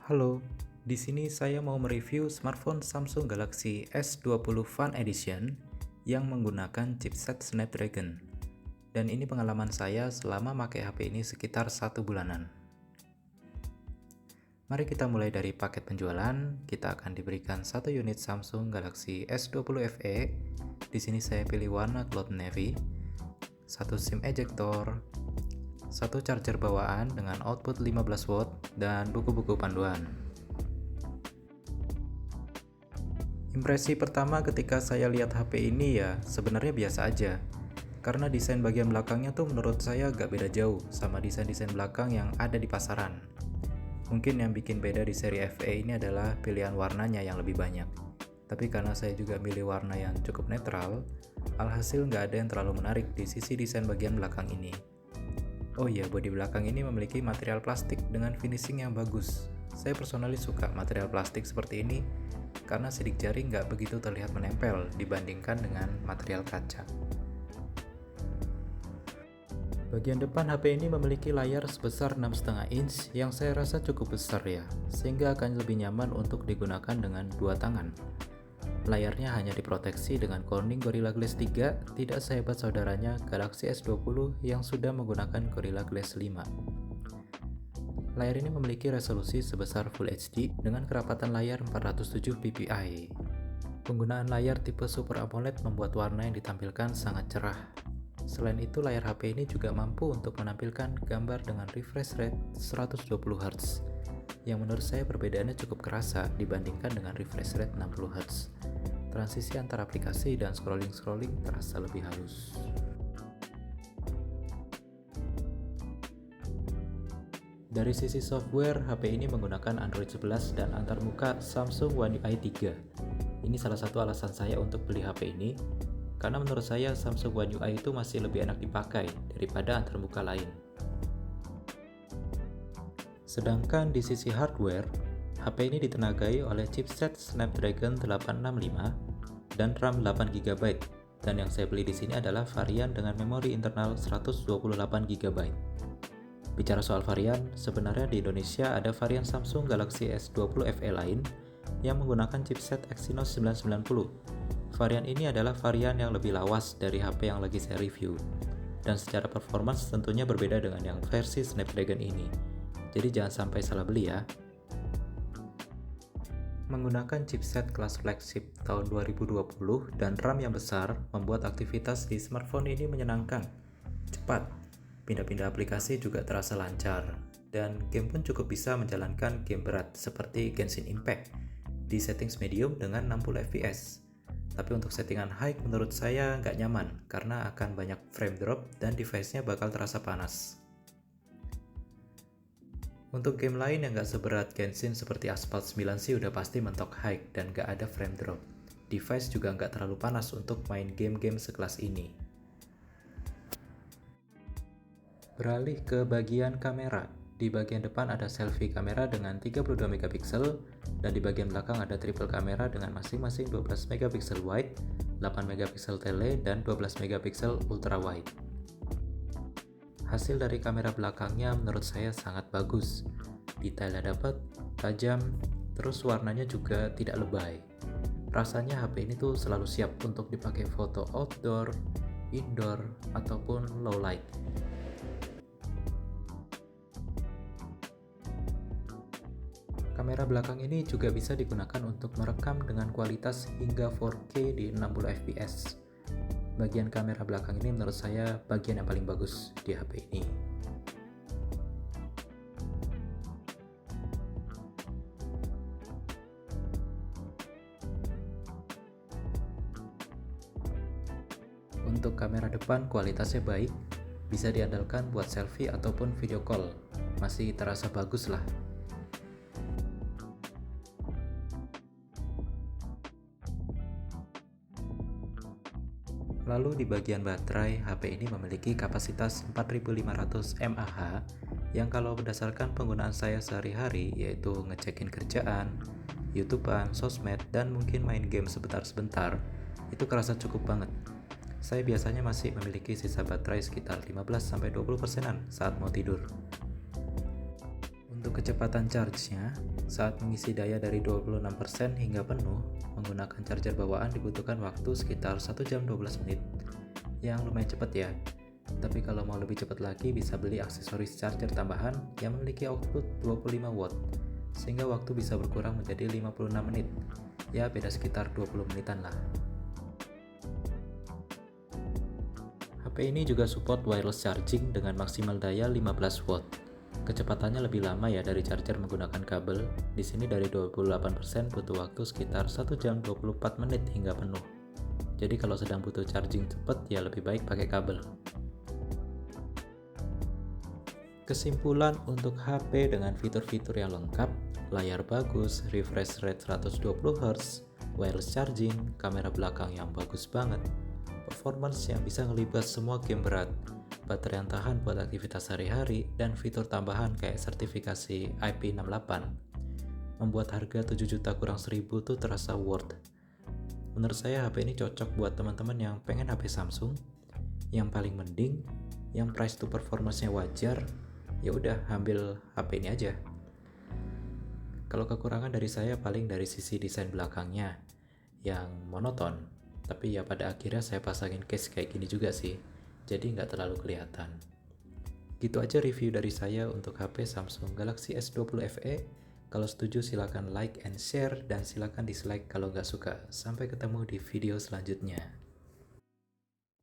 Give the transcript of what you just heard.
Halo, di sini saya mau mereview smartphone Samsung Galaxy S20 Fan Edition yang menggunakan chipset Snapdragon. Dan ini pengalaman saya selama pakai HP ini sekitar 1 bulanan. Mari kita mulai dari paket penjualan. Kita akan diberikan 1 unit Samsung Galaxy S20 FE. Di sini saya pilih warna Cloud Navy, 1 SIM ejector, 1 charger bawaan dengan output 15 watt, dan buku-buku panduan. Impresi pertama ketika saya lihat HP ini ya sebenarnya biasa aja. Karena desain bagian belakangnya tuh menurut saya gak beda jauh sama desain-desain belakang yang ada di pasaran. Mungkin yang bikin beda di seri FE ini adalah pilihan warnanya yang lebih banyak. Tapi karena saya juga milih warna yang cukup netral, alhasil nggak ada yang terlalu menarik di sisi desain bagian belakang ini. Oh iya, bodi belakang ini memiliki material plastik dengan finishing yang bagus. Saya personally suka material plastik seperti ini karena sidik jari nggak begitu terlihat menempel dibandingkan dengan material kaca. Bagian depan HP ini memiliki layar sebesar 6,5 inch yang saya rasa cukup besar ya, sehingga akan lebih nyaman untuk digunakan dengan 2 tangan. Layarnya hanya diproteksi dengan Corning Gorilla Glass 3, tidak sehebat saudaranya Galaxy S20 yang sudah menggunakan Gorilla Glass 5. Layar ini memiliki resolusi sebesar Full HD dengan kerapatan layar 407 ppi. Penggunaan layar tipe Super AMOLED membuat warna yang ditampilkan sangat cerah. Selain itu, layar HP ini juga mampu untuk menampilkan gambar dengan refresh rate 120 Hz, yang menurut saya perbedaannya cukup kerasa dibandingkan dengan refresh rate 60 Hz. Transisi antara aplikasi dan scrolling terasa lebih halus. Dari sisi software, HP ini menggunakan Android 11 dan antarmuka Samsung One UI 3. Ini salah satu alasan saya untuk beli HP ini, karena menurut saya Samsung One UI itu masih lebih enak dipakai daripada antarmuka lain. Sedangkan di sisi hardware, HP ini ditenagai oleh chipset Snapdragon 865 dan RAM 8GB, dan yang saya beli di sini adalah varian dengan memori internal 128GB. Bicara soal varian, sebenarnya di Indonesia ada varian Samsung Galaxy S20 FE lain yang menggunakan chipset Exynos 990. Varian ini adalah varian yang lebih lawas dari HP yang lagi saya review, dan secara performance tentunya berbeda dengan yang versi Snapdragon ini. Jadi jangan sampai salah beli ya. Menggunakan chipset kelas flagship tahun 2020 dan RAM yang besar membuat aktivitas di smartphone ini menyenangkan, cepat, pindah-pindah aplikasi juga terasa lancar, dan game pun cukup bisa menjalankan game berat seperti Genshin Impact di settings medium dengan 60 fps. Tapi untuk settingan high menurut saya nggak nyaman karena akan banyak frame drop dan device-nya bakal terasa panas. Untuk game lain yang nggak seberat Genshin seperti Asphalt 9 sih udah pasti mentok high dan nggak ada frame drop. Device juga nggak terlalu panas untuk main game-game sekelas ini. Beralih ke bagian kamera. Di bagian depan ada selfie kamera dengan 32 megapiksel dan di bagian belakang ada triple kamera dengan masing-masing 12 megapiksel wide, 8 megapiksel tele, dan 12 megapiksel ultra wide. Hasil dari kamera belakangnya menurut saya sangat bagus. Detailnya dapat, tajam, terus warnanya juga tidak lebay. Rasanya HP ini tuh selalu siap untuk dipakai foto outdoor, indoor, ataupun low light. Kamera belakang ini juga bisa digunakan untuk merekam dengan kualitas hingga 4K di 60 fps. Bagian kamera belakang ini menurut saya bagian yang paling bagus di HP ini. Untuk kamera depan kualitasnya baik, bisa diandalkan buat selfie ataupun video call. Masih terasa bagus lah. Lalu di bagian baterai, HP ini memiliki kapasitas 4500 mAh yang kalau berdasarkan penggunaan saya sehari-hari yaitu ngecekin kerjaan, YouTubean, sosmed, dan mungkin main game sebentar-sebentar, itu kerasa cukup banget. Saya biasanya masih memiliki sisa baterai sekitar 15-20% saat mau tidur. Untuk kecepatan charge-nya, Saat mengisi daya dari 26% hingga penuh, menggunakan charger bawaan dibutuhkan waktu sekitar 1 jam 12 menit, yang lumayan cepat ya. Tapi kalau mau lebih cepat lagi bisa beli aksesoris charger tambahan yang memiliki output 25 watt, sehingga waktu bisa berkurang menjadi 56 menit. Ya beda sekitar 20 menitan lah. HP ini juga support wireless charging dengan maksimal daya 15 watt. Kecepatannya lebih lama ya dari charger menggunakan kabel. Di sini dari 28% butuh waktu sekitar 1 jam 24 menit hingga penuh. Jadi kalau sedang butuh charging cepat ya lebih baik pakai kabel. Kesimpulan untuk HP dengan fitur-fitur yang lengkap, layar bagus, refresh rate 120Hz, wireless charging, kamera belakang yang bagus banget, performance yang bisa ngelibas semua game berat, baterai yang tahan buat aktivitas sehari-hari, dan fitur tambahan kayak sertifikasi IP68, membuat harga 7 juta kurang 1000 tuh terasa worth. Menurut saya HP ini cocok buat teman-teman yang pengen HP Samsung, yang paling mending, yang price to performance-nya wajar. Ya udah, ambil HP ini aja. Kalau kekurangan dari saya paling dari sisi desain belakangnya yang monoton, tapi ya pada akhirnya saya pasangin case kayak gini juga sih, jadi nggak terlalu kelihatan. Gitu aja review dari saya untuk HP Samsung Galaxy S20 FE. Kalau setuju silahkan like and share, dan silahkan dislike kalau nggak suka. Sampai ketemu di video selanjutnya.